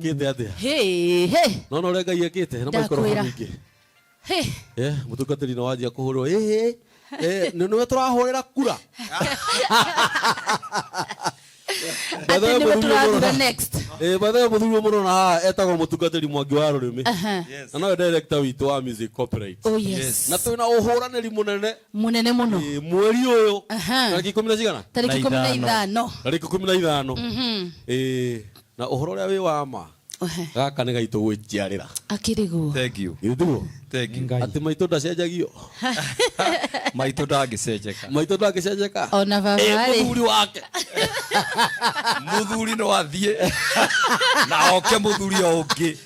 Ekite atia. Hey. No rega yekite na microphone ingi. Mutungatiri no wajia kuhurwo. Niwe turahurira kura. Ati niwe turathura next. Bathe muthuri muno na etagwo mutungatiri Mwangi wa Rurimi. Na no director witu wa music corporate. Oh yes. Na twina uhuraniri munene muno. Mweri uyu. Tariki 10 cigana? Tariki 15. Tariki 15. Na uhoro ria wi wa ma. Gaka nĩ gaitũ gwĩciarĩra. Akĩrĩguo. Thank you. Ĩrĩguo. Thank you. Atĩ maitũ ndacenjagio. Maitũ ndangĩcenjeka. Maitũ ndangĩcenjeka. Ona baba rĩ. Mũthuri wake. Mũthuri no athiĩ. Na oke mũthuri ũngĩ.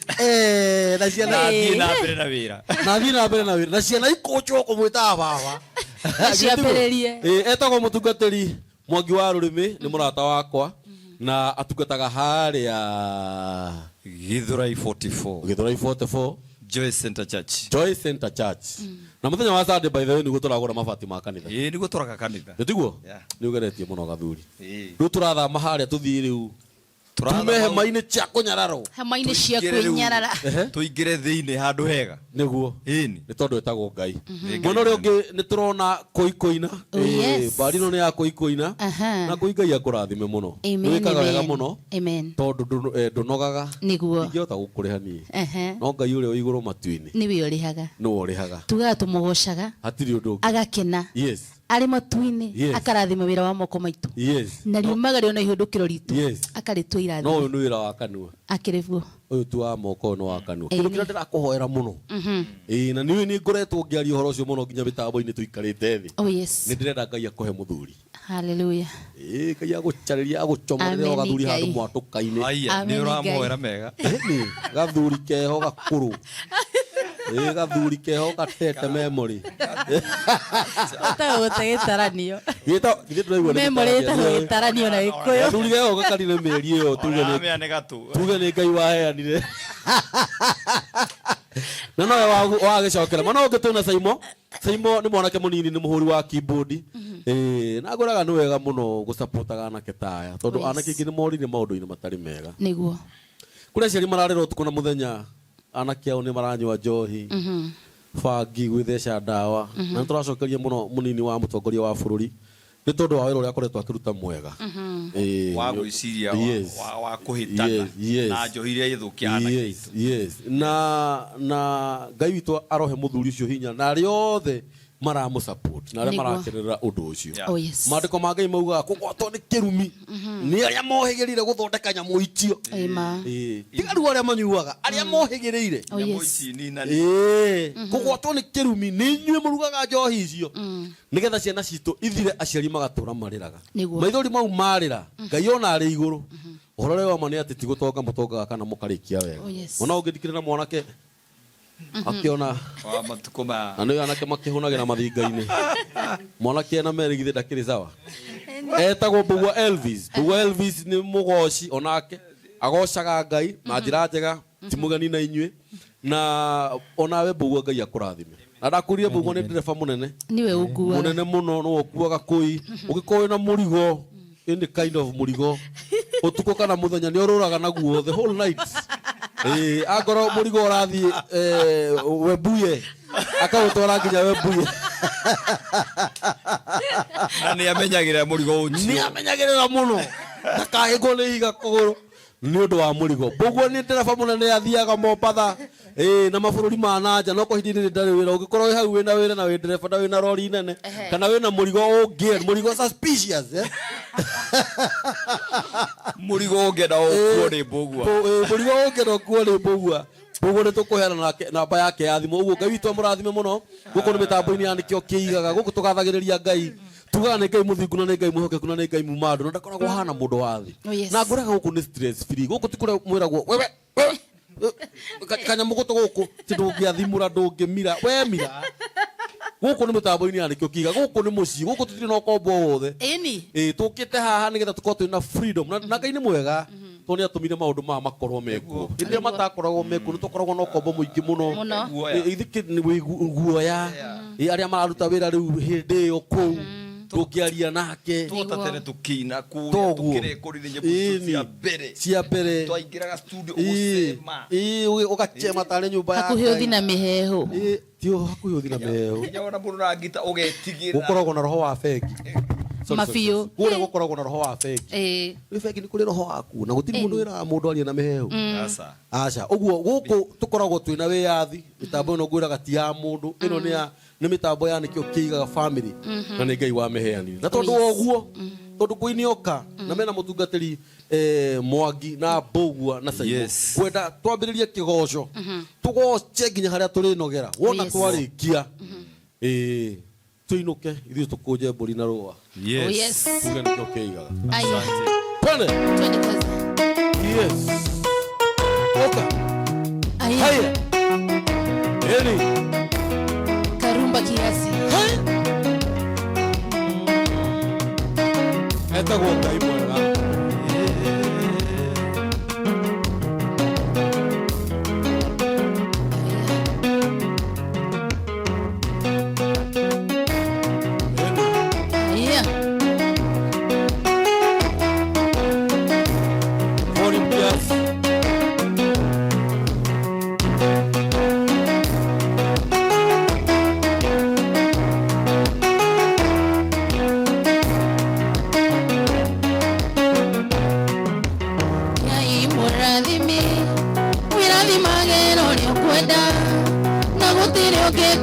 Na ciana athiĩ na mbere na wĩra. Nathiĩ na mbere na wĩra. Na ciana ikũnjwo kũmwĩtaga baba. Ciambĩrĩrie. Etagwo mũtungatĩri Mwangi wa Rũrĩmĩ nĩ mũrata wakwa. Na atungataga harĩa Githurai 44. Githurai 44. Joy Center Church. Joy Center Church. Na mũthenya wa Sunday by the way nĩguo tũragũra mabati ma kanitha. Nĩguo tũraka kanitha. Nĩguo? Nĩ ũgeretie mũno gathuri. Rĩu tũrathama harĩa tũthiĩ rĩu. Tume hema-inĩ cia kũnyararwo. Hema-inĩ cia kũnyarara. Tũingĩre thĩinĩ handũ hega. Nĩguo. Nĩ tondũ etagwo Ngai. Mwena ũrĩa ũngĩ nĩ tũrona kũikũina. Mbari ĩno nĩ ya kũikũina. Na Ngai akũrathime mũno. Wĩkaga wega mũno. Tondũ ndũnogaga. Nĩguo. Ingĩhota gũkũrĩha niĩ. No Ngai ũrĩa wĩ igũrũ matu-inĩ. Nĩwe ũrĩhaga. Nĩwe ũrĩhaga. Tugaga tũmũgocaga. Hatirĩ ũndũ ũngĩ. Agakena. Yes. Arĩ matu-inĩ akarathima wĩra wa moko maitũ. Na riumagare ona ihũndũkĩro ritũ akarĩtua irathimo. No ũyũ nĩ wĩra wa kanua. Akĩrĩguo. Ũyũ tu wa moko no wa kanua. Kĩndũ kĩrĩa ndĩrakũhoera mũno. Na nĩ ngoretwo ngĩaria ũhoro ũcio mũno nginya mĩtambo-inĩ tũikarĩte thĩ. Nĩ ndĩrenda Ngai akũhe mũthuri. Hallelujah. Ngai agũcarĩria agũcomerera gathuri handũ mwatũka-inĩ. Nĩ ũramũhoera mega. Gathuri keho gakũrũ. Gathuri keho gatete memory. Ũtagwo gĩtaranio. Memory ĩtagwo gĩtaranio na Gĩkũyũ. Gathuri keho gakarire mĩeri ĩyo tuge nĩ Ngai waheanire. Na no wagĩcokera. Mana ũngĩ twĩna Saimo. Saimo nĩ mwanake mũnini nĩ mũhũri wa keyboard. Na ngũraga nĩ wega mũno gũcapotaga anake ta aya. Tondũ anake aingĩ nĩ morire maũndũ-inĩ matarĩ mega. Nĩguo. Kũrĩa aciari mararĩra ũtukũ na mũthenya anake ao nĩ maranyua njohi. Bangi gwĩtheca ndawa. Na nĩtũracokeria mũno mũnini wa mũtongoria wa bũrũri. Nĩ tondũ wa wĩra ũrĩa akoretwo akĩruta mwega. Wa gwĩciria wa kũhĩtana na njohi iria ithũkia anake. Na Ngai witũ arohe mũthuri ũcio hinya na arĩa othe maramũsupport na arĩa marakenerera ũndũ ũcio. Maandĩko ma Ngai maugaga kũgwatwo nĩ kĩrumi nĩ arĩa mohĩgĩrĩire gũthondeka nyamũ icio. Tiga rĩu arĩa manyuaga arĩa mohĩgĩrĩire nyamũ ici ninani. Kũgwatwo nĩ kĩrumi nĩ inyuĩ mũrugaga njohi icio nĩgetha ciana citũ ithire aciari magatũra marĩraga. Maithori mau marĩra Ngai ona arĩ igũrũ. Ũhoro ũrĩa wa ma nĩ atĩ ti gũtonga mũtongaga kana mũkarĩkia wega. Ona ũngĩthikĩrĩra mwanake akiona matukuma na nĩ anake makĩhũnagĩra mathinga-inĩ. Mwanake ena merĩ githĩ ndakĩrĩ sawa. Etagwo Mbugua Elvis. Mbugua Elvis nĩ mũgoci onake agocaga Ngai na njĩra njega ti mũgeni na inyuĩ. Na onawe Mbugua Ngai akũrathime. Na ndakũrire Mbugua nĩ ndereba mũnene. Niwe ũkuaga. Mũnene mũno no ũkuaga kũi. Ũngĩkorwo wĩna mũrigo any kind of mũrigo ũtukũ kana mũthenya nĩ ũrũraga naguo the whole night. Agoro mũrigo ũrathiĩ Webuye akaũtwara nginya Webuye. Na nĩ amenyagĩrĩra mũrigo ũcio. Nĩ amenyagĩrĩra mũno. Ndakahĩngwo nĩ ihiga kũgũrũ nĩ ũndũ wa mũrigo. Mbugua nĩ ndereba mũnene athiaga Mombatha na mabũrũri ma nanja no kũhindinĩ ndarĩ wĩra. Ũngĩkorwo hau wĩna wĩra na wĩ ndereba na wĩna rori nene kana wĩna mũrigo ũngĩ mũrigo suspicious. Mũrigo ũngĩenda ũkuo nĩ Mbugua. Mũrigo ũngĩenda ũkuo nĩ Mbugua. Mbugua nĩ tũkũheana namba yake ya thimũ. Ũguo Ngai witũ amũrathime mũno. Gũkũ nĩ mĩtambo-inĩ ya nĩkĩo kĩigaga. Gũkũ tũgathagĩrĩria Ngai. Tugaga nĩ Ngai mũthingu na nĩ Ngai mũhokeku na nĩ Ngai muma andũ na ndakoragwo hana mũndũ wa thĩ. Na ngũraga gũkũ nĩ stress free. Gũkũ ti kũrĩa mwĩragwo wewe kanyamũ gũtũ gũkũ ti ndũngĩathimũra ndũngĩmira we mira. Gũkũ nĩ mĩtambo-inĩ ya nĩkĩo kĩiga. Gũkũ nĩ mũciĩ. Gũkũ tũtirĩ na ũkombo wothe. Tũkĩte haha nĩgetha tũkorwo twĩna freedom. Na Ngai nĩ mwega tondũ nĩ atũmire maũndũ maya makorwo mekuo. Hĩndĩ ĩrĩa matakoragwo mekuo nĩ tũkoragwo na ũkombo mũingĩ mũno. Ithikĩ nĩ guoya arĩa mararuta wĩra rĩu hĩndĩ ĩyo kũu. tukiaria nake tutatene tukina kuria tukirekorire nyimbo cia mbere twaingiraga studio ugusema ugachema tare nyumba yake hakuhi uthi na miheho tio hakuhi uthi na miheho nyaona mundu na ngita ugetigira gukoragwo na roho wa feki mafio kule gukoragwo na roho wa feki ni feki ni kule roho waku na gutiri mundu wira mundu aria na miheho aca uguo guku tukoragwo twina wiyathi mitambo no gwiraga ti ya mundu ino ni mitambo ya nikio kiigaga family na ni Ngai wa meheani na tondu oguo tondu kuinioka na mena mutungatiri Mwangi na Mbugua na Saibo kwenda twambiririe kigoco tugoce nginya haria turi nogera wona twarikia tuinuke ithuĩ tukũnje mbũri na rũa tuge nĩkĩo kĩigaga twende oka haya eni karumba kiasi etagwo Ngai mwega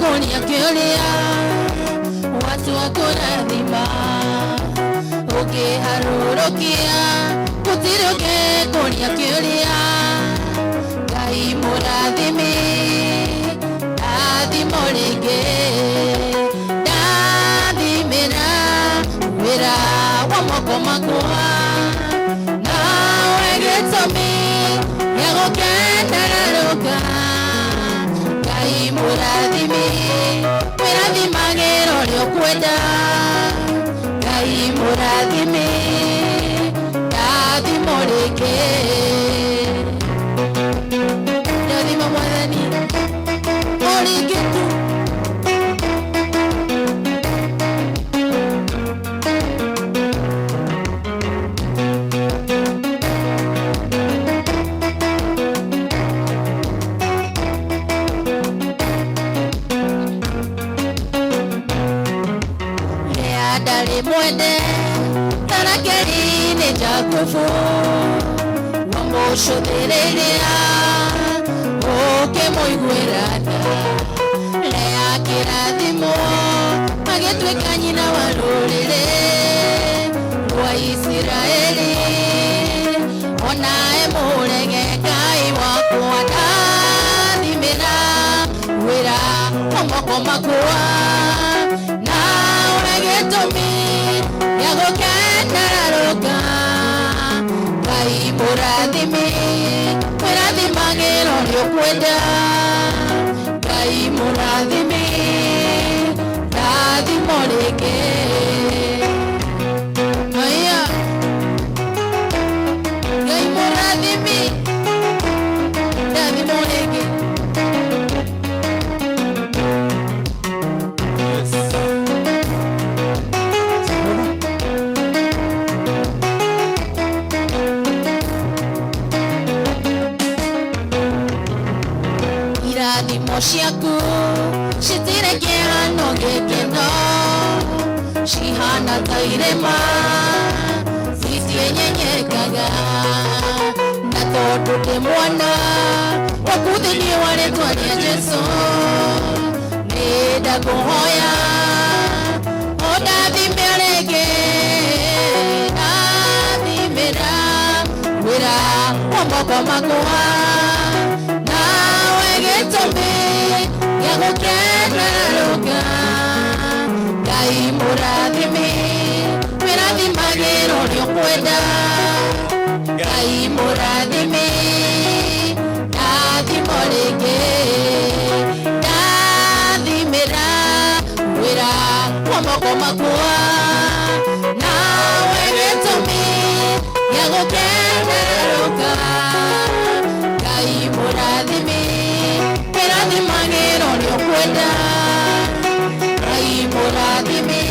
Konia kiolia watu wakuradhima ukiharurukia kutiroke konia kiolia Ngai muradhimi adhimorege dadhimira wira wa moko makwa na wegetomi yagokendararuka Ngai muradhimi muradhimagero lyokwenda Ngai muradhimi dadhimoreke dadhima mwathani origetu mwende tarakeri ni jakufu wamoshothererea oke moiguerana lea kirathimo agĩtuĩka nyina wa rũrĩrĩ rwa Isiraeli onae mũrege Ngai wakwa ndathimĩra wĩra wa moko makwa na ũregĩtũmi yagũkeneraruka Ngai mũrathimi mũrathimagĩro rĩũkwenda Ngai mũrathimi rathimo rĩngĩ aya Ngai mũrathimi rathimo rĩngĩ irathimo ciaku citirĩ kĩhano gĩkeno cihana ta irĩma citienyenyekaga na tondũ ndĩ mwana waku thĩinĩ wa rĩĩtwa rĩa Jesũ nĩndakũhoya ũndathime rĩngĩ ndathimĩra wĩra wa moko makwa gĩtũmi gĩa gũkeneraruka Ngai mũrathimi mũrathimagĩro rĩũkwenda Ngai mũrathimi ndathimo rĩngĩ ndathimĩra wĩra wa moko makwa nawe gĩtũmi gĩa gũkeneraruka Ngai mũrathimi mũrathimagĩro rĩũkwenda Ngai mũrathimi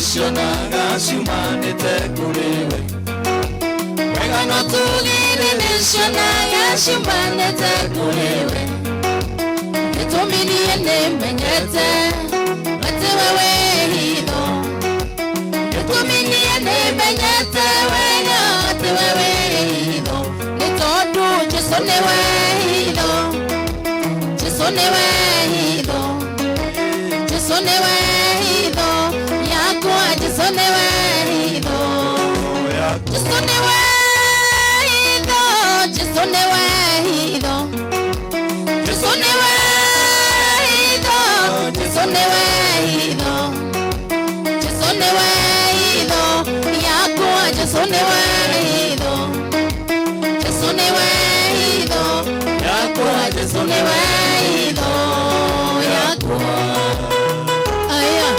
cionaga ciumanĩte kũrĩ we wega no tugire nĩ cionaga ciumanĩte kũrĩ we gĩtũmi niĩ nĩmenyete atĩ wewe hitho gĩtũmi niĩ nĩmenyete wega atĩ wewe hitho nĩ tondũ Jesũ nĩwe hitho Jesũ nĩwe hitho Jesũ nĩwe hitho yakwa Jesũ nĩwe hitho Jesũ nĩwe hitho Jesũ nĩwe hitho Jesũ nĩwe hitho Jesũ nĩwe hitho Jesũ nĩwe hitho yakwa Jesũ nĩwe hitho Jesũ nĩwe hitho yakwa Jesũ nĩwe hitho yakwa aya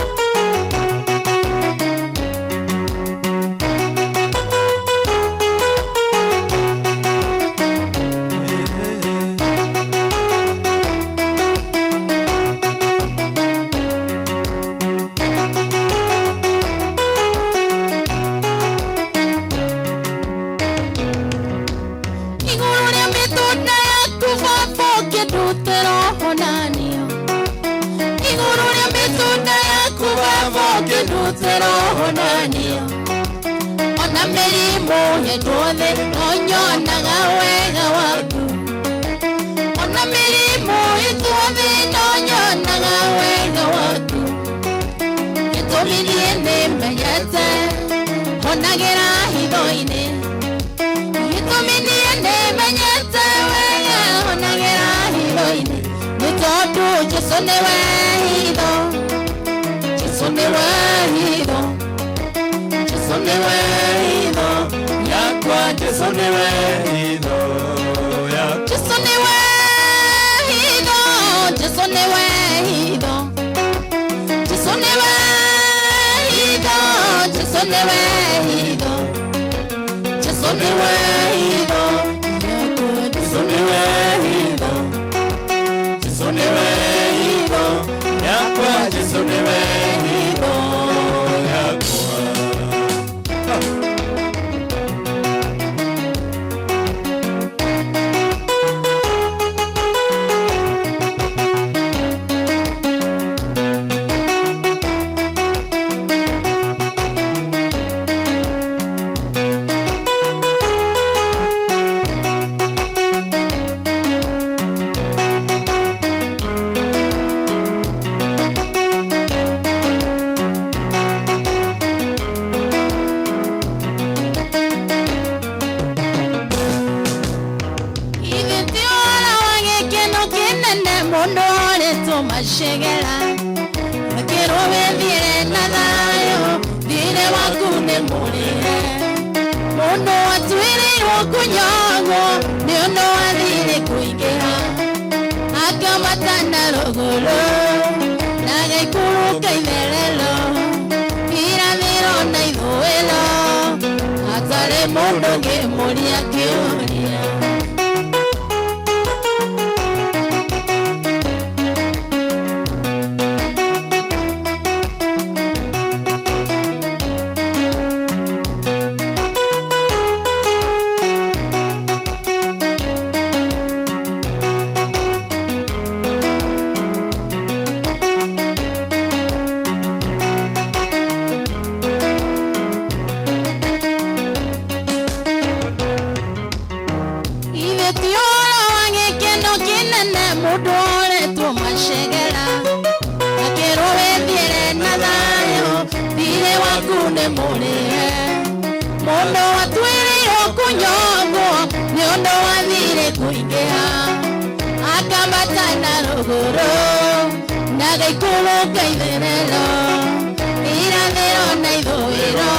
ona mĩrimũ hĩndũothe nonyonaga wega waku ona mĩrimũ hĩndũothe nonyonaga wega waku gĩtũmi niĩ nĩmenyete honagĩra hitho-inĩ gĩtũmi niĩ nĩmenyete wega honagĩra hitho-inĩ nĩ tondũ Jesũ nĩwe hitho Jesũ nĩwe hitho Jesũ nĩwe hitho yakwa Jesũ nĩwe hitho Jesũ nĩwe hitho Jesũ nĩwe hitho Jesũ nĩwe hitho Jesũ nĩwe hitho Jesũ nĩwe hitho yakwa Jesũ nĩwe hitho Jesũ nĩwe hitho yakwa Jesũ nĩwe hitho yakwa mashegera akero bendire na dayo dire wakune murire mono atwire okunyago niono adire kuigera akamatana rogolo nagai kuruka iberelo iramiro na iduelo atare mono que moria que oria mono atwire okunyogo niondo wathire kuingea akamatana ruguru nagaikuluka itherero irathiro na ithuiro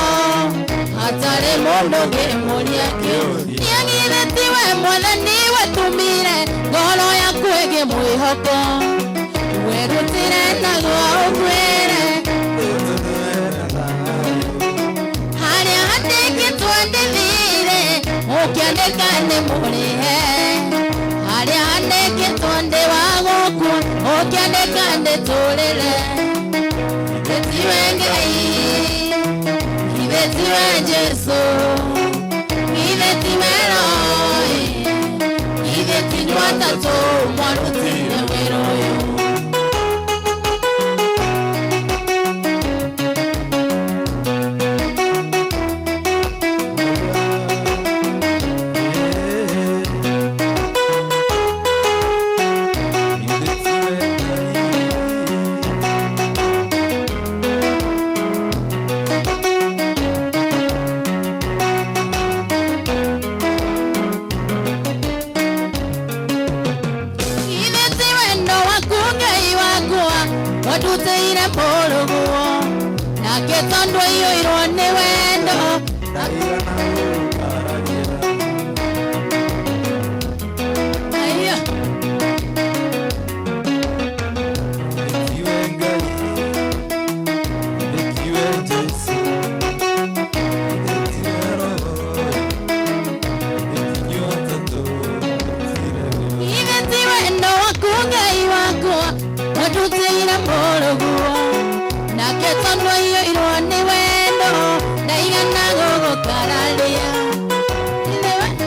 atari mundu ngimuria kiuria niagithetiwe mwathani watumire ngoro yaku ĩngĩmwĩhoko werutire naguo ũkwĩre harĩa handĩkĩtwo ndĩthire ũkĩandĩka nĩ mũrĩhe harĩa handĩkĩtwo ndĩ wa gũkua ũkĩandĩka ndĩtũrĩre gĩtiwe Ngai Yesu Ngitheti meroi Ngitheti nyuatatu mwarutire wĩra ũyũ Waduteire poroguo nake tondu iyoirwo ni wendo Waduteire poroguo nake tondu iyoirwo ni wendo ndaigana gũgũkararia Ni wega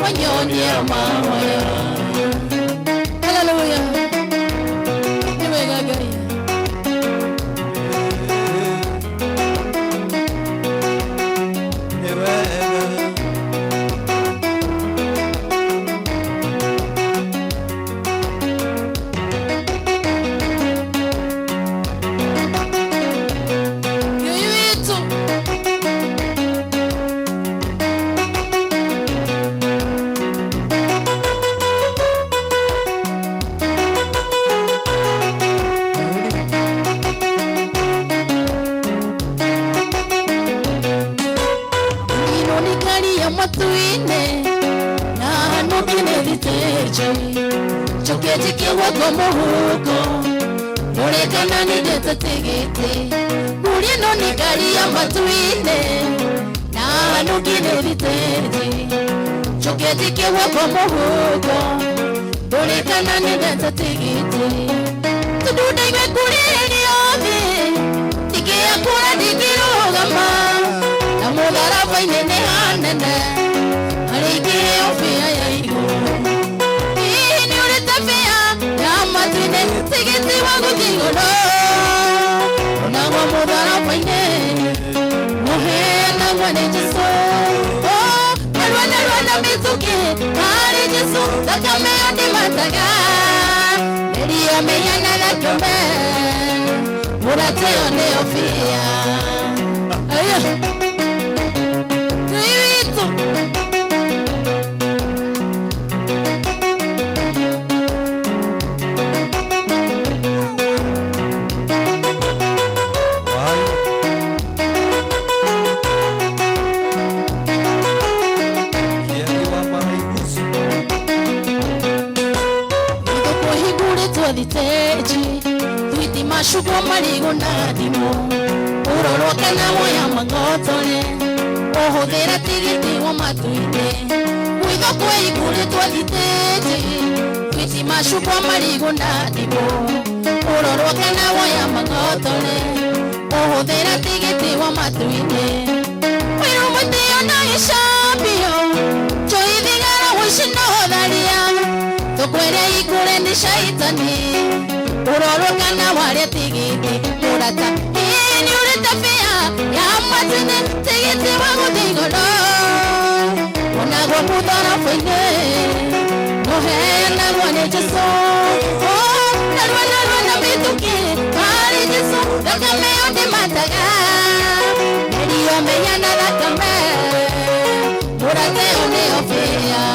wanyonia mawaya. Hallelujah. Niwegagaya. Muhuko Murekana ni deta tegete Murino ni gari ya matuine Na nukine vitete Choketi ke wako muhuko Murekana ni deta tegete Tududenge kureni obi Tike ya kura dikirogama Na mudara fainene hanene Harike ofia ya igo Tigiti wangu jingolo Unangwa mudara paine Muhena wane jiso Narwana mizuki Kari jiso Takame andi mataga Neria meyana na kome Murate one ofia Aya Tuiwitu Mashuko marigo nadimo Uroroka na moya mangotole Ohodera tigiti wa matuine Uido kwe ikure tuaditeje Kwiti mashuko marigo nadimo Uroroka na moya mangotole Ohodera tigiti wa matuine Wiro muteo na ishabio Choi vigara wishino hodaria Tokwere ikure ni shaitani Uroroka na wale tigiti murata Ini urita fea ya matine tigiti wangu digolo Unagwa mudara fwene Nohe na wane jeso Narwana mituki Kari jeso Dakame yondi mataga Neriyo meyana dakame Murate yone ofea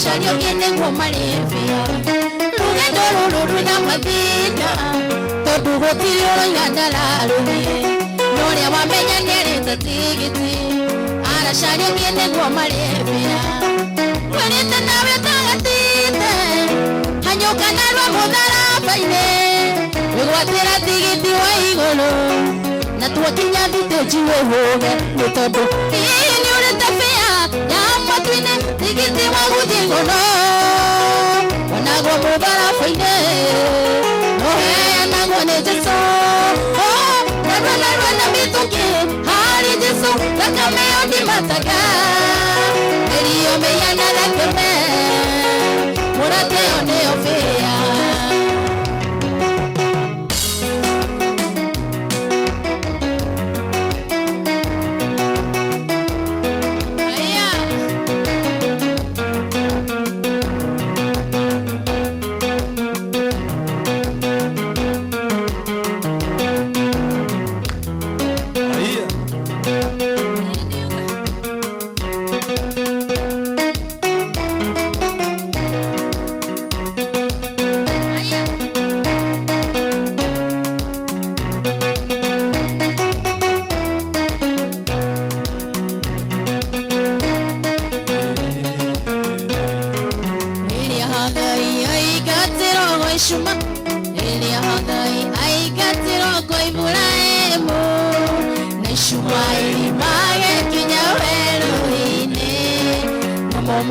Shario viene kwa malefia Lugendo lulu na madina Todu hotili olo ngandala lumi Nore wamenya nyereza tigiti Ara shario viene kwa malefia Wenite nawe tangatite Hanyoka nalwa mudara faine Wigwatira tigiti wa igolo Na tuwa kinyandite jiwe hoge Nutodo Ini urita fea Ya matwine Tigiti wangu jingolo Wanagwa mudara faine Nohe nangwa ne jeso Narwana mituki Hari jeso Takame yondi mataga Eriyo meyana lakeme Murate yone ofea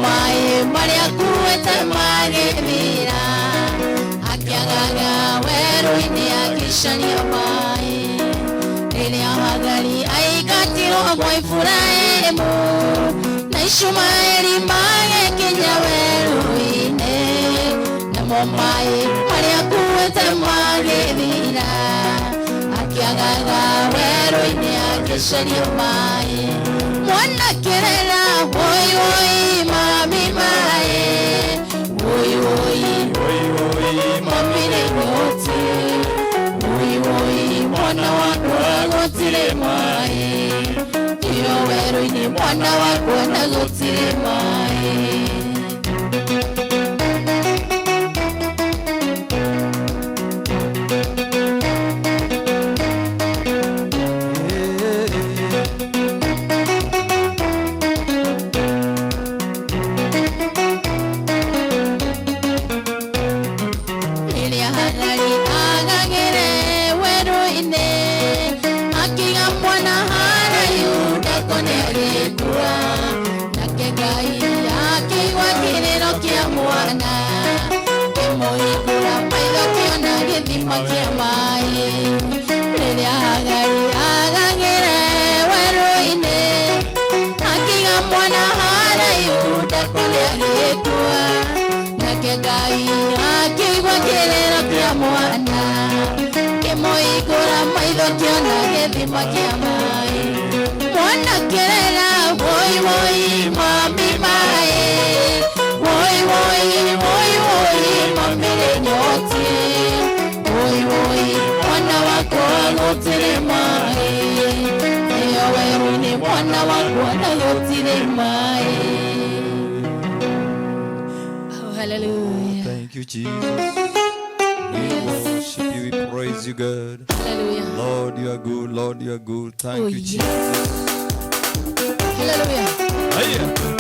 mai maria kuete magethira akiagaga weru-ini akicania mai riria hagari aikatiro hamwe Efuraimu na Ishumaeli magikinya weru-ini namo mai maria kuete magethira akiagaga weru-ini akicania mai mwana kerera woi woi mami mae woi woi mami nenyoti woi woi mwana wakwa gotire mae iyo weru-ini mwana wakwa gotire mae mwana kerera woi woi mami mae woi woi woi woi mami nenyoti woi woi mwana wakwa gotire mae iyo weru-ini mwana wakwa gotire mae. Oh, hallelujah. Thank you, Jesus. We worship you, we praise you, God. Hallelujah. Lord, you are good. Lord, you are good. Thank you, yes. Jesus. Hallelujah.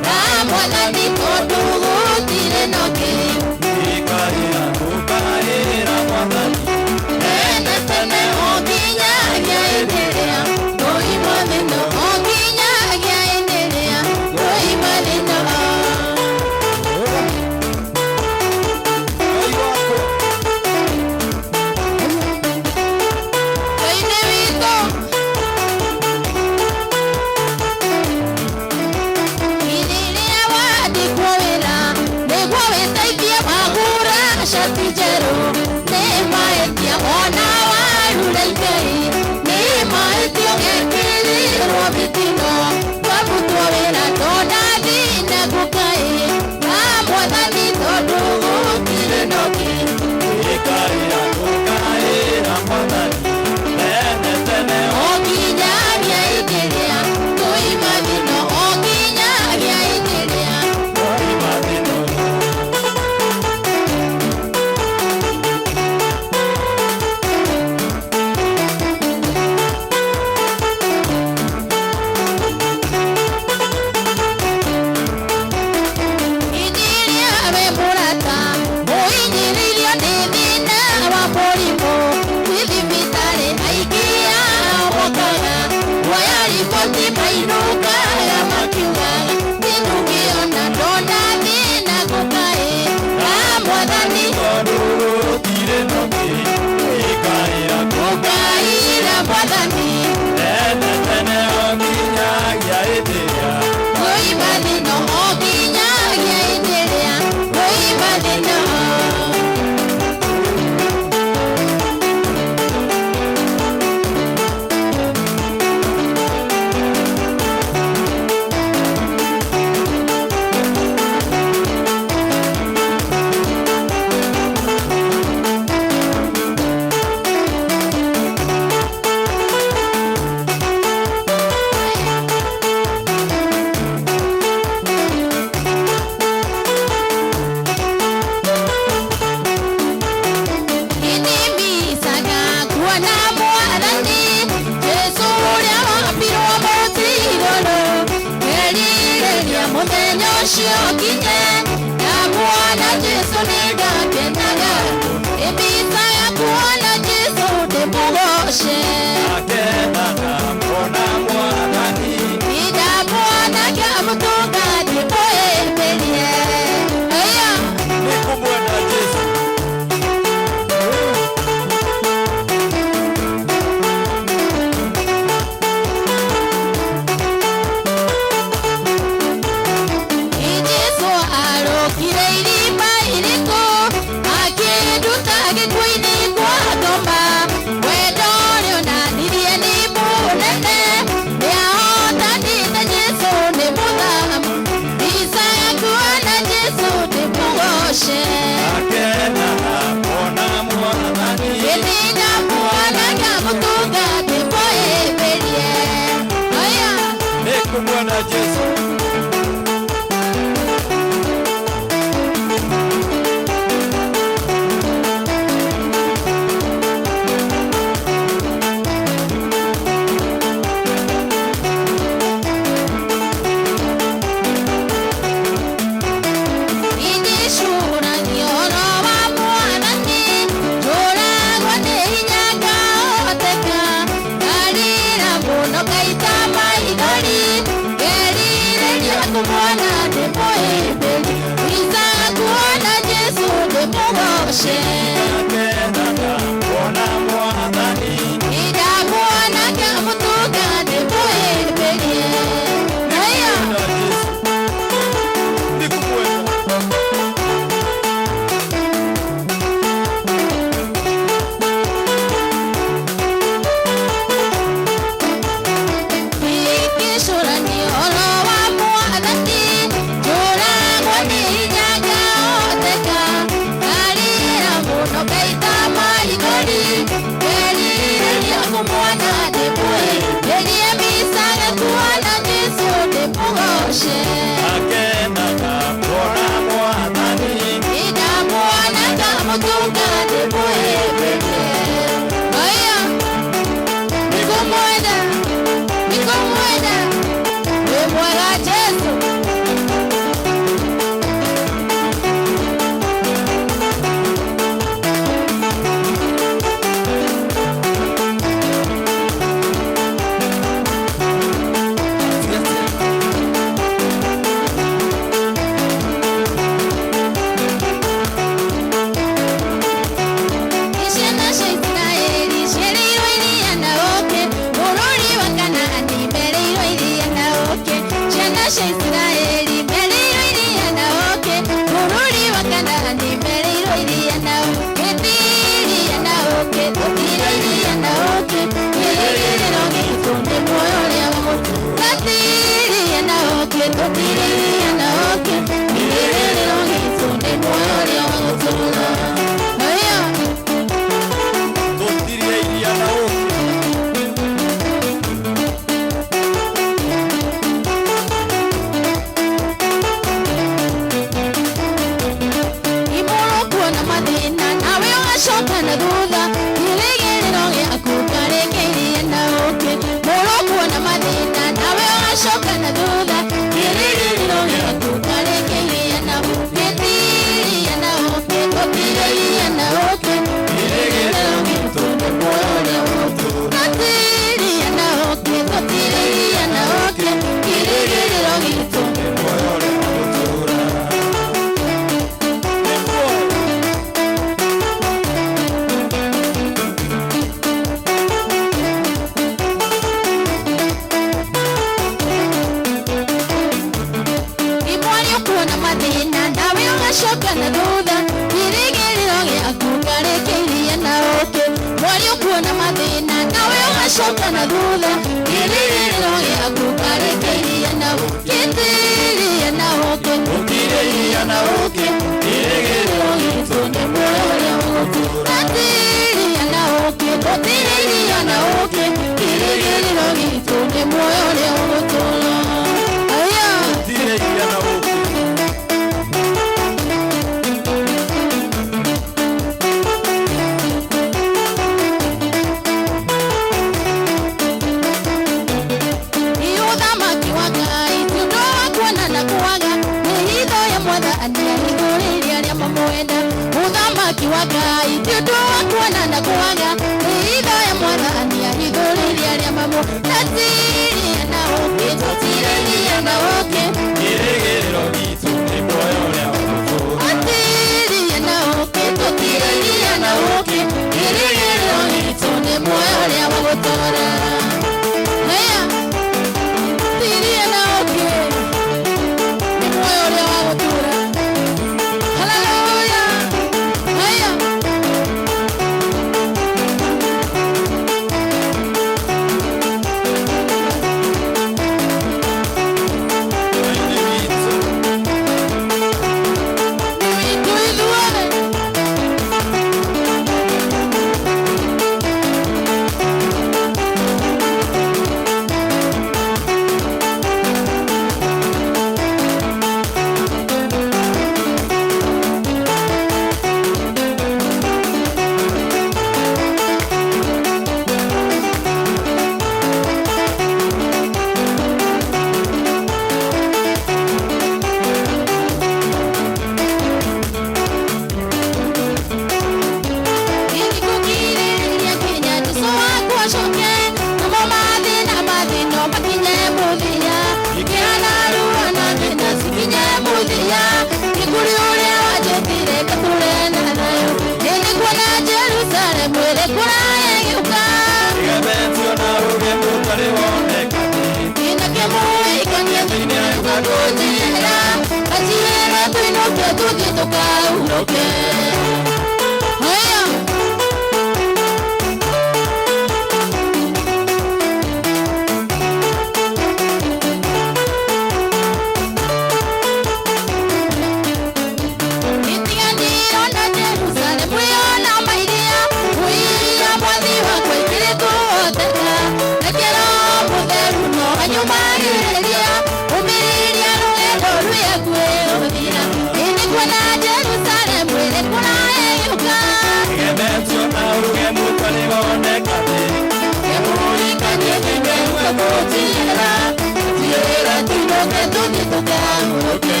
tukamuke.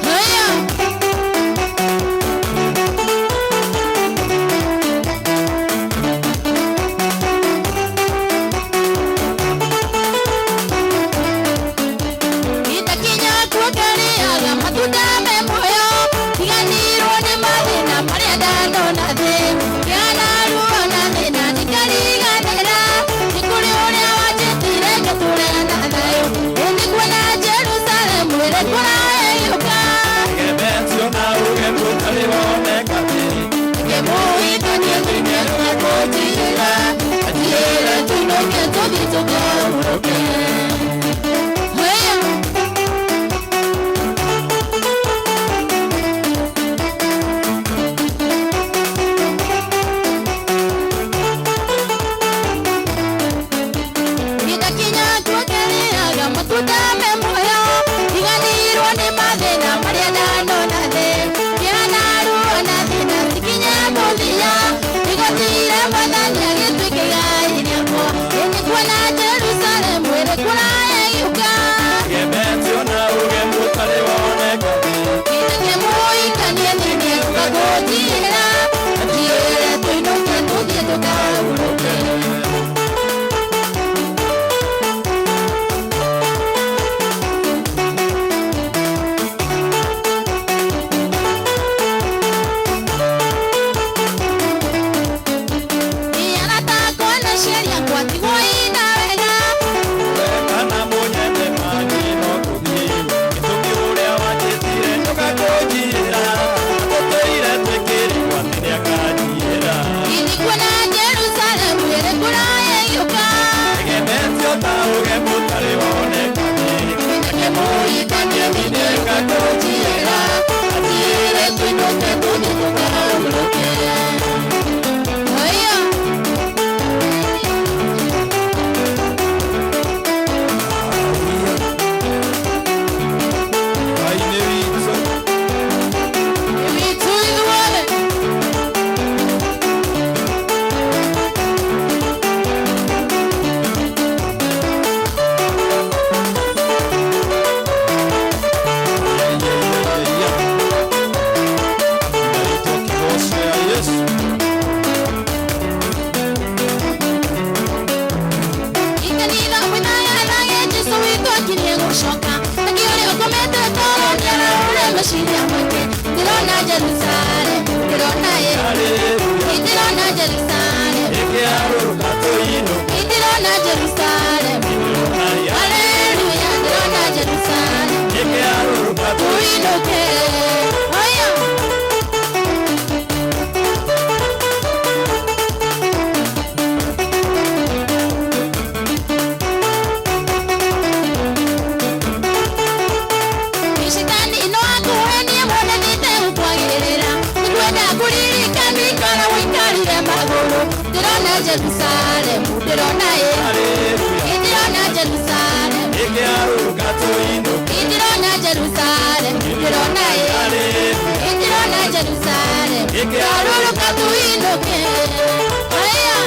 Haya itakinya kuogeriaga matunda me moyo tiganirwo nĩ mathĩna marĩa ndanona thĩ kĩanaruo na thĩna ndikariganĩra nĩ kũrĩ ũrĩa wanjĩtire ngĩtũũra na thayũ ĩndĩ kuona Jerusalemu ĩrĩ kũrayũka Gebetio na ugemu ũtarĩ woneka ngĩmũhikania nginya tũgakũnjĩra atĩrĩre tũinũke tũthiĩ tũkamũrũke. Jerusalem, ndirona ye. Ndirona Jerusalem. Ndirona Jerusalem, ndirona ye. Ndirona Jerusalem. Ndirona tuinuke. Haya.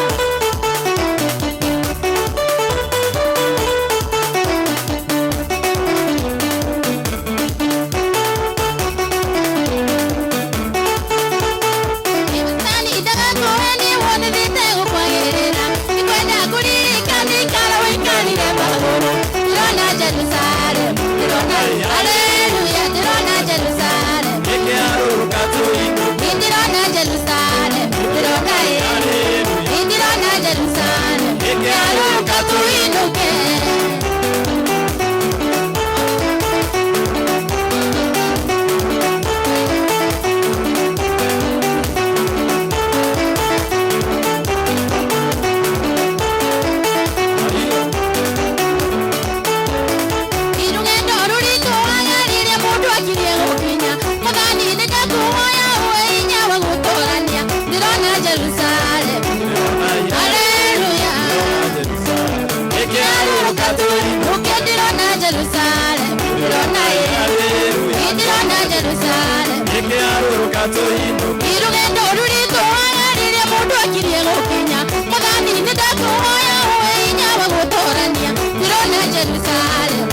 Irugendo rurito rĩrĩa mũndũ akirie gũkinya mũthani nĩ ndakũhoya ũwe hinya wa gũtũrania ndĩrona Jerusalem.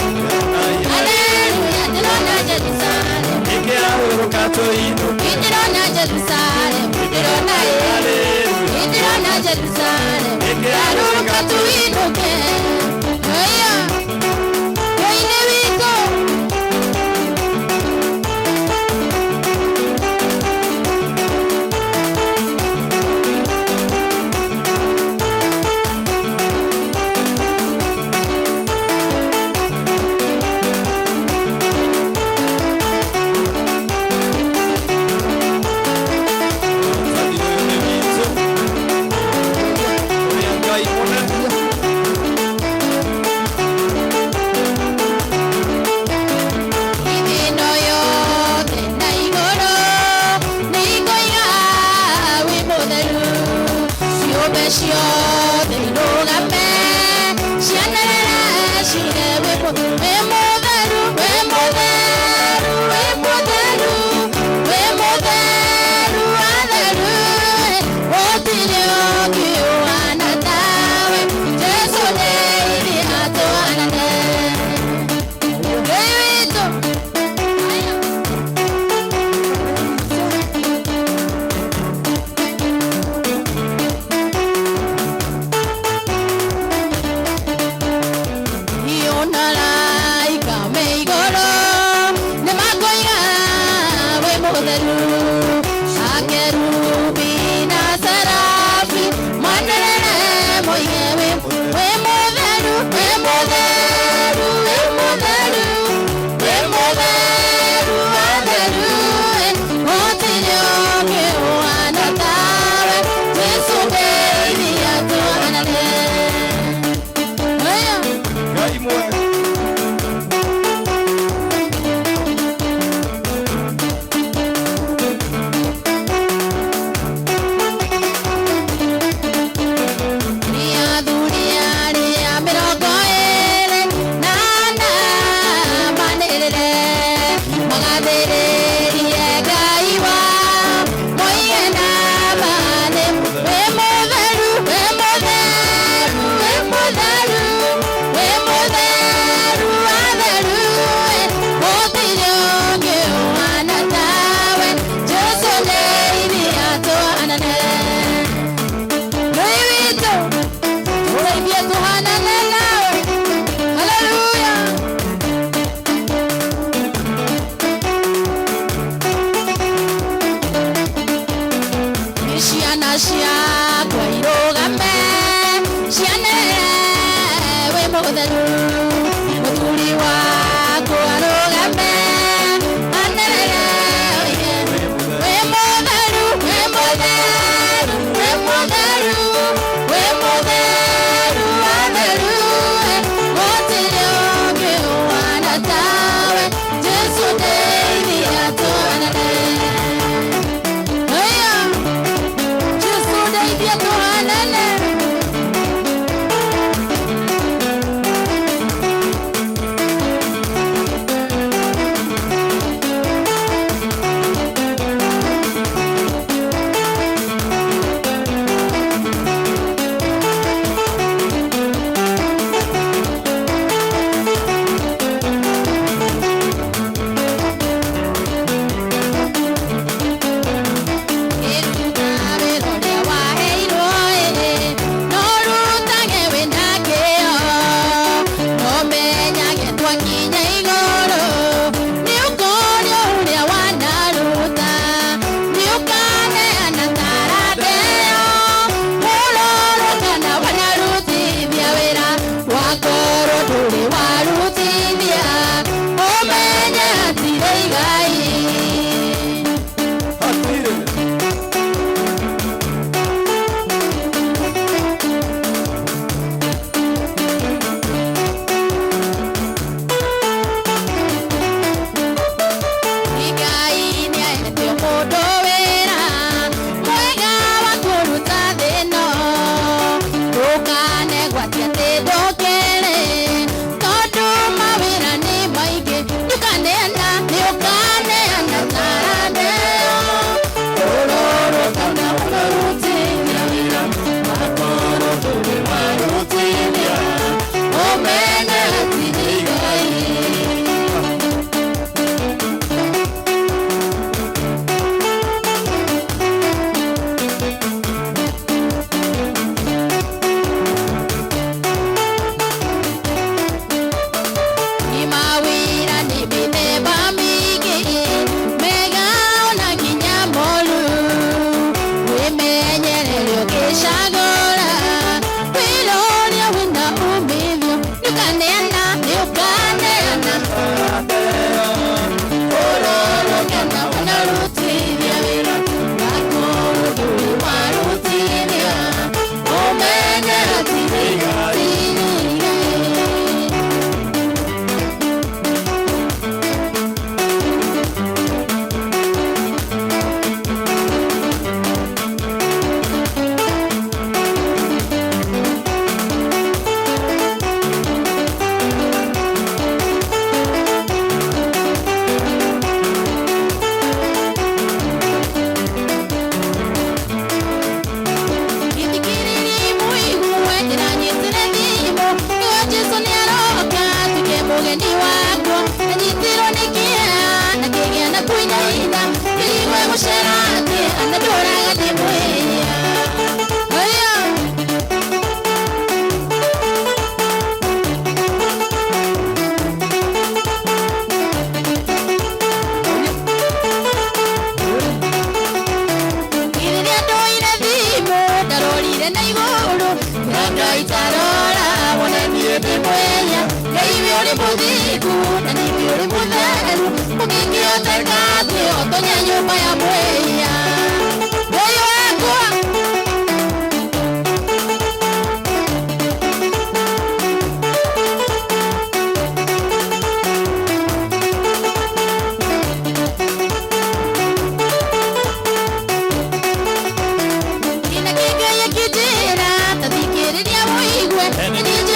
na iguru Nanga itarora Wona niende mwenya Kaibi uri muthiku Na nibi uri mutheru Mukingi otekathi Otonya nyumba ya mwenya Ngai wakwa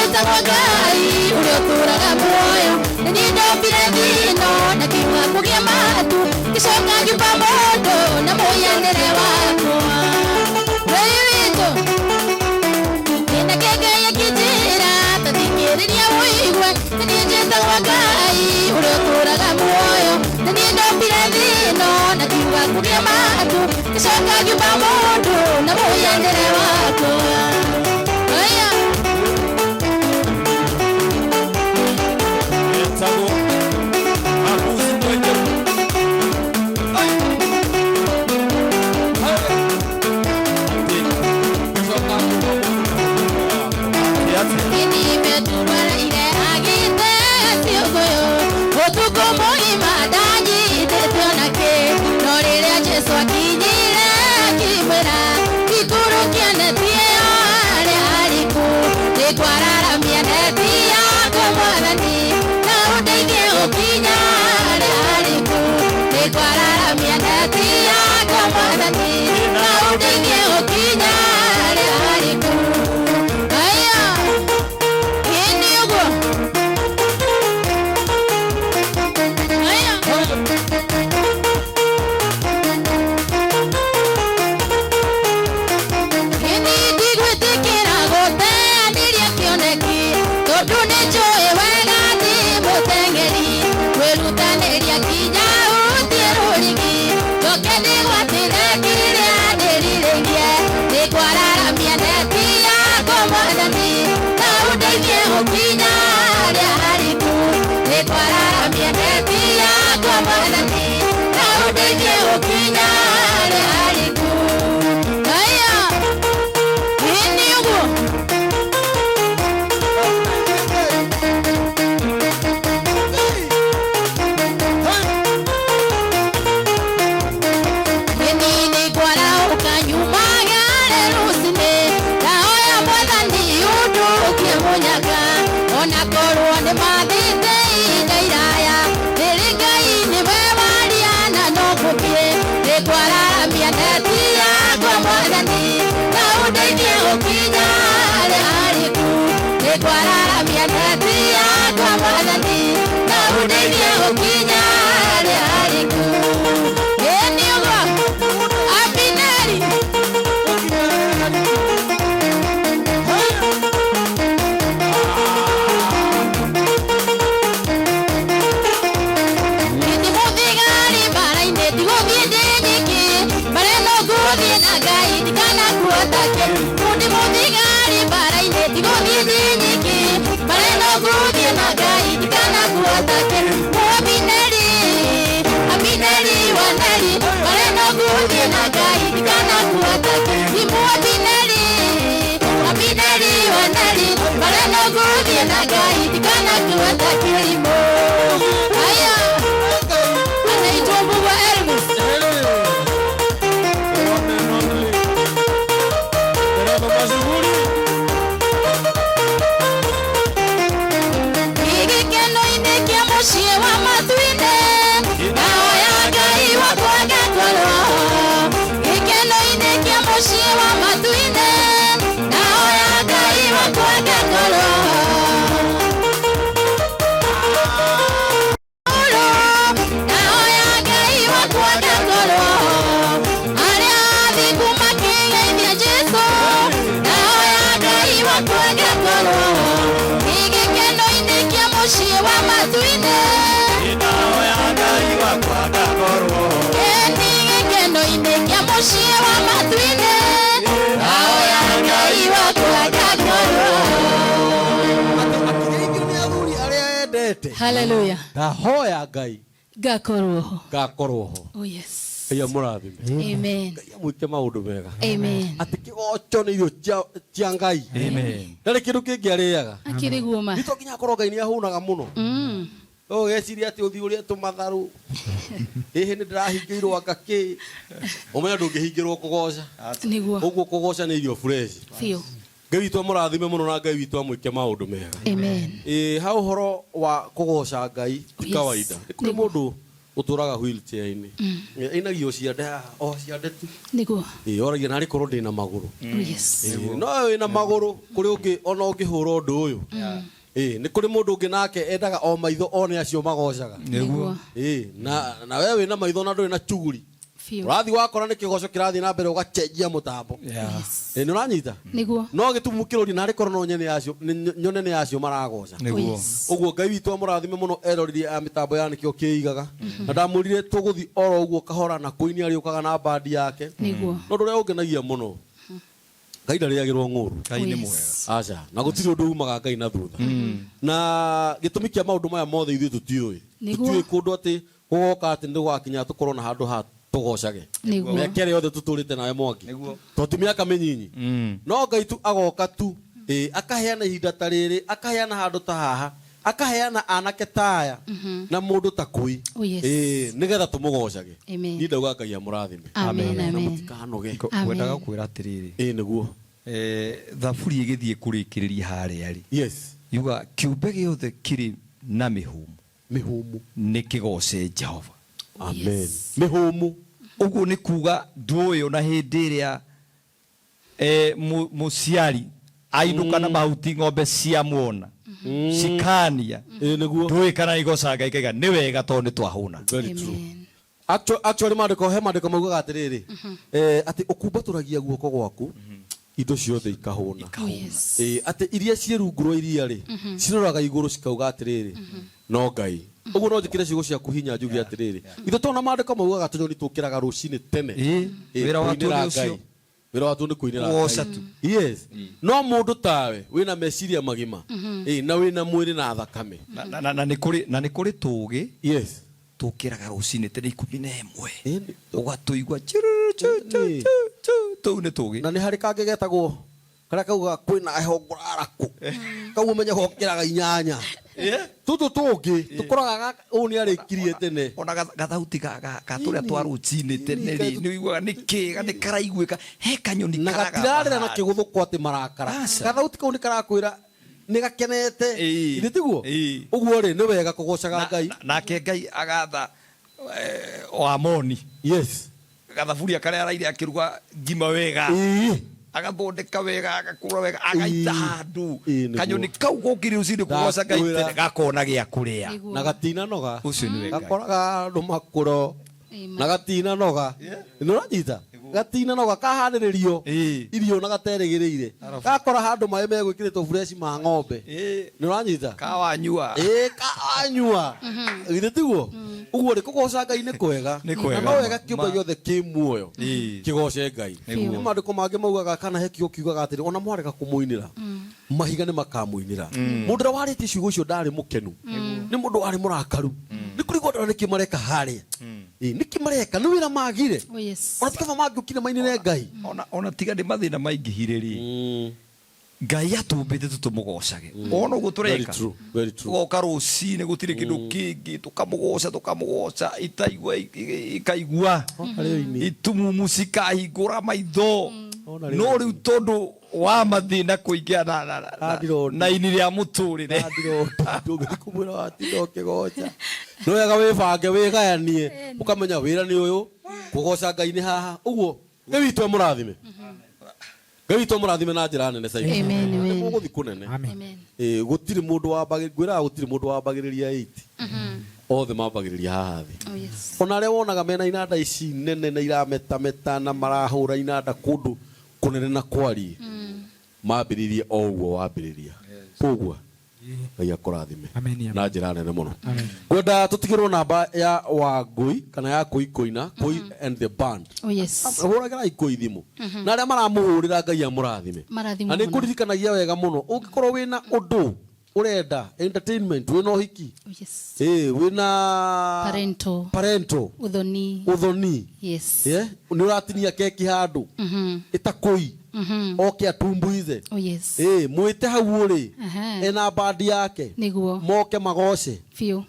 Ngai uri oturaga muoyo Nindopire thino na kiuga kugia matu Gicoka nyumba mundu na muyanire wakwa Ngai witũ Nina kengeye kinjira tathikĩrĩria ũigue Nĩ njĩtagwo Ngai uri oturaga muoyo Nindopire thino na kiuga kugia matu Gicoka nyumba mundu na muyanire wakwa Hallelujah. Ndahoya Ngai gakorwo ho. Gakorwo ho. Oh yes. Ngai amũrathime. Amen. Ngai amwĩke maũndũ mega. Amen. Atĩ kĩgoco nĩ irio cia Ngai. Amen. Ndarĩ kĩndũ kĩngĩ arĩaga. Akĩriguo ma. Nĩ to nginya akorwo Ngai nĩ ahũnaga mũno. Geciria atĩ ũthiĩ ũrĩe tũmatharũ. Hihi nĩ ndĩrahingĩirwo anga kĩ. Ũmenya ndũngĩhingĩrwo kũgoca. Nĩguo. Ũguo kũgoca nĩ irio fresh. Biũ. Ngai witũ amũrathime mũno na Ngai witũ amwĩke maũndũ mega. Amen. Ha ũhoro wa kũgoca Ngai ti kawaida. Nĩ kũrĩ mũndũ ũtũraga wheelchair-inĩ. Ainagio ciande haha, o ciande tu. Nĩguo. Oragia narĩ korwo ndĩna magũrũ. Yes. No wĩna magũrũ kũrĩ ũngĩ ona ũngĩhũra ũndũ ũyũ. Nĩ kũrĩ mũndũ ũngĩ nake endaga o maitho one acio magocaga. Nĩguo. Na we wĩna maitho na ndũrĩ na chuguri. Ũrathiĩ wakora nĩ kĩgoco kĩrathiĩ na mbere ũgacenjia mũtambo. Nĩ ũranyita? Nĩguo. No gĩtumũkĩrũri narĩ korwo no nyone nĩ acio maragoca. Ũguo Ngai witũ amũrathime mũno eroririe mĩtambo ya nĩkĩo kĩigaga. Na ndamwĩrire tũgũthiĩ oro ũguo kahora na kũini arĩũkaga na bandi yake. Nĩguo. No ũndũ ũrĩa ũngenagia mũno Ngai ndarĩagĩrwo ng'ũru. Ngai nĩ mwega. Aca, na gũtirĩ ũndũ umaga Ngai na thutha. Na gĩtũmi kĩa maũndũ maya mothe ithuĩ tũtiũĩ. Tũtiũĩ kũndũ atĩ gũgoka atĩ nĩ gũgakinya tũkorwo na handũ ha tũgocage. Mĩaka ĩrĩa yothe tũtũrĩte nawe Mwangi. To ti mĩaka mĩnyinyi. No Ngai tu agoka tu akaheana ihinda ta rĩrĩ, akaheana handũ ta haha, akaheana anake ta aya na mũndũ ta kũi. Nĩgetha tũmũgocage. Niĩ ndauga Ngai amũrathime. Amen. Mũtikanoge. Ngwendaga kwĩra atĩrĩrĩ. Nĩguo. Thaburi ĩgĩthiĩ kũrĩkĩrĩria harĩa rĩ. Yes. Yuga kĩũmbe gĩothe kĩrĩ na mĩhũmũ nĩ kĩgoce Jehova. Amen. Mĩhũmũ. Ũguo nĩ kuga ndũĩ ona hĩndĩ ĩrĩa mũciari ainũka na mahuti ng'ombe ciamuona cikania ndũĩ kana igocaga ikaiga nĩ wega tondũ nĩ twahũna. Actually mandĩko maugaga atĩrĩrĩ atĩ ũkumbatũragia guoko gwaku indo ciothe ikahũna. Atĩ iria ciĩ rungu rwa iria rĩ ciroraga igũrũ cikauga atĩrĩrĩ no Ngai. Ũguo no njĩkĩre ciugo ciaku hinya njuge atĩrĩrĩ ithe tona mandĩko maugaga tũnyoni tũkĩraga rũcinĩ tene. Wĩra wa tũnĩ ũcio. Wĩra wa tũnĩ kũinĩra Ngai. Yes. No mũndũ tawe wĩna meciria magima na wĩna mwĩrĩ na thakame. Na nĩ kũrĩ tũũgĩ. Yes. Tũkĩraga rũcinĩ tene 11 ũgatũigua tũu nĩ tũũgĩ. Na nĩ harĩ kangĩ getagwo karĩa kauga kwĩna heho ngũraraku kau ũmenye gokĩraga 8. Tũtũ tũngĩ tũkoraga ũũ nĩ arĩkirie tene. Ona gathauti ga tũrĩa twa rũcinĩ tene rĩ nĩ wiguaga nĩ kĩega nĩ karaiguĩka he kanyoni na gatirarĩra na kĩgũthũko atĩ marakara. Gathauti kau nĩ karakwĩra nĩ gakenete. Ithĩ tiguo? Ũguo rĩ nĩ wega kũgocaga Ngai. Nake Ngai agatha o Amoni. Yes. Gathaburia karĩa araire akĩruga ngima wega. Agathondeka wega agakũra wega agaita handũ kanyoni kau gokire rũcinĩ kũgoca Ngai tene gakona gĩa kũrĩa na gatina noga. Ũcio nĩ wega. Gakoraga andũ makũro na gatina noga. Nĩ ũranyita? Gatina noga kaharĩrĩrio irio na gaterĩgĩrĩire. Gakora handũ maĩ megwĩkĩrĩtwo fresh ma ng'ombe. Nĩ ũranyita? Kawanyua. Kawanyua. Githĩ tiguo? Ũguo rĩ kũgoca Ngai nĩ kwega. Na no wega kĩũmbe gĩothe kĩ muoyo kĩgoce Ngai. Nĩ maandĩko mangĩ maugaga kana he kiugo kiugaga atĩrĩ ona mwarega kũmũinĩra mahiga nĩ makamũinĩra. Mũndũ ũrĩa warĩtie ciugo icio ndarĩ mũkenu nĩ mũndũ warĩ mũrakaru. Nĩ kũrĩ gonda nĩ kĩmareka harĩa. Nĩ kĩmareka nĩ wĩra magire. Ona tikaba mangĩũkire mainĩre Ngai. Ona tiga nĩ mathĩna maingĩhire rĩ. Ngai atũmbĩte tũmũgocage. Ona ũguo tũreka. Tũgoka rũcinĩ gũtirĩ kĩndũ kĩngĩ tũkamũgoca ikaigua itumumu cikahingũra maitho. No rĩu tondũ wa mathĩna kũingĩa na ini rĩa mũtũrĩre ndũngĩkũmwĩra watinda ũkĩgoca. Nĩ wega wĩbange wĩgayanie ũkamenya wĩra nĩ ũyũ kũgoca Ngai nĩ haha. Ũguo Ngai witũ amũrathime. Ngai witũ amũrathime na njĩra nene sahihi. Nĩ mũgũthiĩ kũnene. Gũtirĩ mũndũ ngwĩraga gũtirĩ mũndũ wambagĩrĩria 8. Othe mambagĩrĩria haha thĩ. Ona arĩa wonaga mena inanda ici nene na irametameta na marahũra inanda kũndũ kũnene na kwariĩ mambĩrĩrie o ũguo wambĩrĩria. Koguo Ngai akũrathime na njĩra nene mũno. Ngwenda tũtigĩrwo namba ya Wangũi kana ya Kũi Kũina, Kũi and the band. Hũragĩra Kũi thimũ na arĩa maramũhũrĩra Ngai amũrathime. Na nĩ kũririkanagia wega mũno ũngĩkorwo wĩna ũndũ urenda entertainment wina hiki Yes. wina parental uthoni Yes. ni uratinia keki handu itakui oke atumbuize Yes. mwite hau uri ena bandi yake Niguo moke magoshe fiu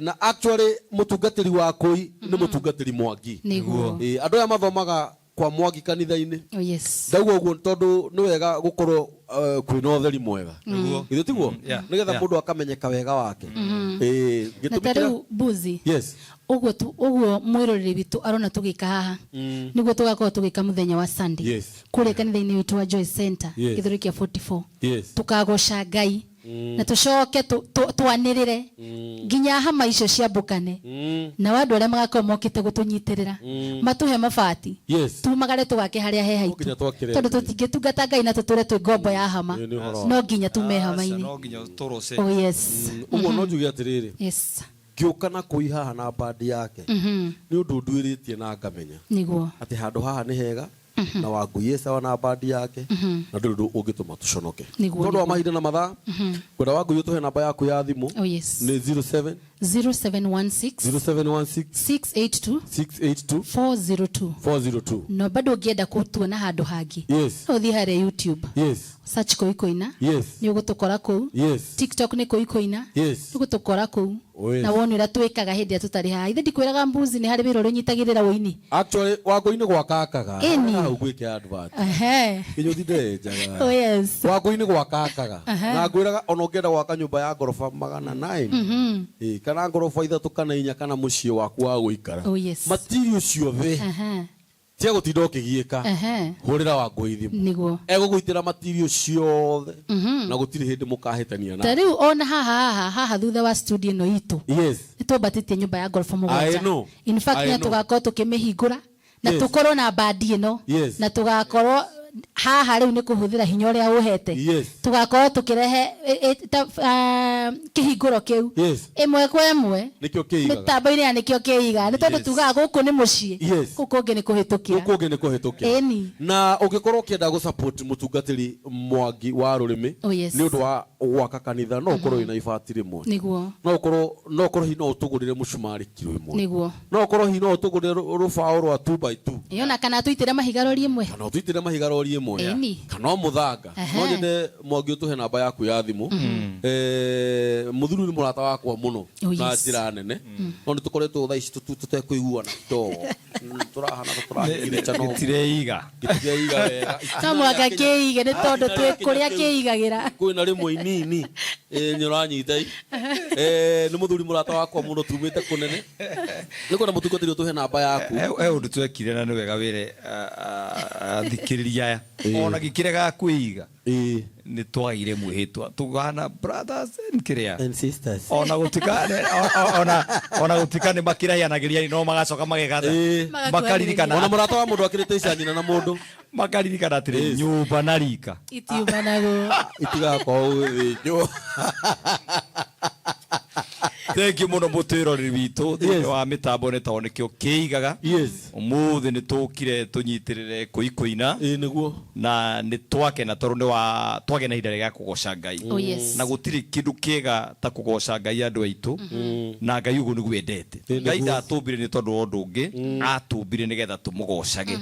na actually mutungatiri wa koi ni mutungatiri Mwangi niguo andu aya mathomaga kwa Mwangi kanitha-ini yes ndauga uguo tondu ni wega gukorwo kwina utheri mwega ithu tiguo nigetha mundu akamenyeka wega wake gitumikira buzi yes uguo mwiroreri witu arona tugika haha niguo tugakorwo tugika muthenya wa Sunday kule kanitha-ini witu wa Joy Center githuri kia 44 tukagoca Ngai na tucoke twanirire nginya hama icio ciambukane na wandu aria magakorwo mokite gutunyitirira matuhe mabati tumagare tugake haria he haitu tondu tutingitungata Ngai na tuture twi ngombo ya hama no nginya tume hama-ini oh yes uguo no njuge atiriri yes ngiuka na kuihaha na bandi yake ni undu nduiritie na ngamenya niguo ati handu haha ni hega na Wangui sawa na bandi yake na ndu ungituma tuconoke tondu wa mahinda na mathaa kwenda Wangui utuhe namba yaku ya thimu oh yes ni 0716 682 402 no bado ugienda kutuona handu hangi uthi haria YouTube search Koikoina ni ugutukora kuu TikTok ni Koikoina ni ugutukora kuu na wone ura twikaga hindi atutari ha ithe ndikwiraga mbuzi ni hari wiro runyitagirira woini actually Wangui ni gwakakaga au gwike advert kinyo thidejaga oh yes Wangui ni gwakakaga na ngwiraga ona ungienda gwaka nyumba ya ngorofa 900 kana ngorofa 3 kana 4 kana mucie waku wa guikara material ciothe tia gutinda ukigieka hurira Wangui thimu niguo egugwitira material ciothe na gutiri hindi mukahitania na tariu ona haha thutha wa studio no itu nitwambatitie nyumba ya ngorofa 7 in fact ni tugakorwo tukimihingura na tukorwo na bandi ino na tugakorwo haha riu ni kuhuthira hinya uria uhete tugakorwo tukirehe kihinguro kiu imwe kwa imwe nikio kiiga mitambo-ini ya nikio kiiga ni tondu tugaga guku ni mucii guku ni kuhitukira na ungikorwo ukienda gu support mutungatiri Mwangi wa rurimi ni undu wa gwaka kanitha no ukorwo ina ibati rimwe niguo no ukorwo hino utugurire mucumari kilo imwe niguo no ukorwo hino utugurire rubao rwa 2x2 yona kana tuitire mahigarori imwe kana tuitire mahigarori imwe kana muthanga no nyende Mwangi utuhe namba yaku ya thimu muthuru ni murata wakwa muno na njira nene no ni tukoretwo thaa ici tutekuiguana to turahana turahingiricha no gitireiga wega kamwaga kiige ni tondu twi kuria kiigagira kwina rimwe inini nyuranyita ni muthuri murata wakwa muno tumite kunene ni kwenda mutungatiri utuhe namba yaku undu twekire na ni wega wire thikiriria ona gikirega kwiga ni twagire mwihitwa tugana brothers and sisters ona gutikane makirahianagiria no magacoka magegatha makaririkana ona murata wa mundu akirite icanyina na mundu makaririkana atiri nyumba na rika itiumanago itigakorwo thĩnjwo thengi muno mutirori witu thiini wa mitambo ni tawo nikio kiigaga umuthi ni tukire tunyitirire Koikoina niguo na ni twake na toru ni wa twage na ihinda rĩa kugoca Ngai na gutiri kindu kiega ta kugoca Ngai andu aitu na Ngai ugu niguo endete Ngai ndatumbire ni tondu wa undu ungi atumbire nigetha tumugocage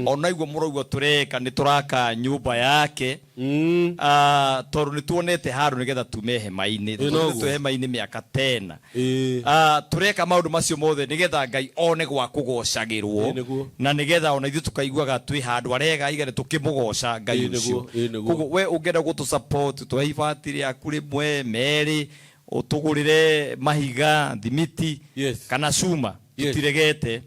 ona iguo murauga tureka ni turaka nyumba yake toru ni tuonete haru nigetha tume hema-ini tume hema-ini miaka 10 tureka maundu macio mothe nigetha Ngai one gwa kugocagirwo na nigetha ona ithu tukaiguaga twi handu arega igane tukimugoca Ngai ucio koguo we ungenda gutu support twaibati rĩaku rĩmwe meri utugurire mahiga thimiti kana cuma tutiregete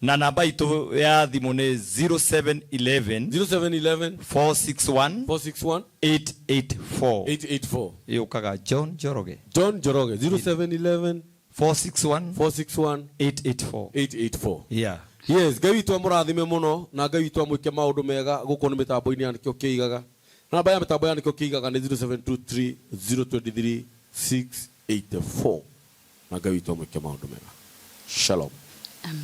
na namba itu ya thimu ni 0711 461 884 yukaga John Njoroge 0711 461 884 yes Ngai witũ amũrathime muno na Ngai witũ amwĩke maũndũ mega gũkũ nĩ mĩtambo-inĩ ya nĩkĩo kĩigaga namba ya mĩtambo ya nĩkĩo kĩigaga nĩ 0723 023 684 na Ngai witũ amwĩke maũndũ mega shalom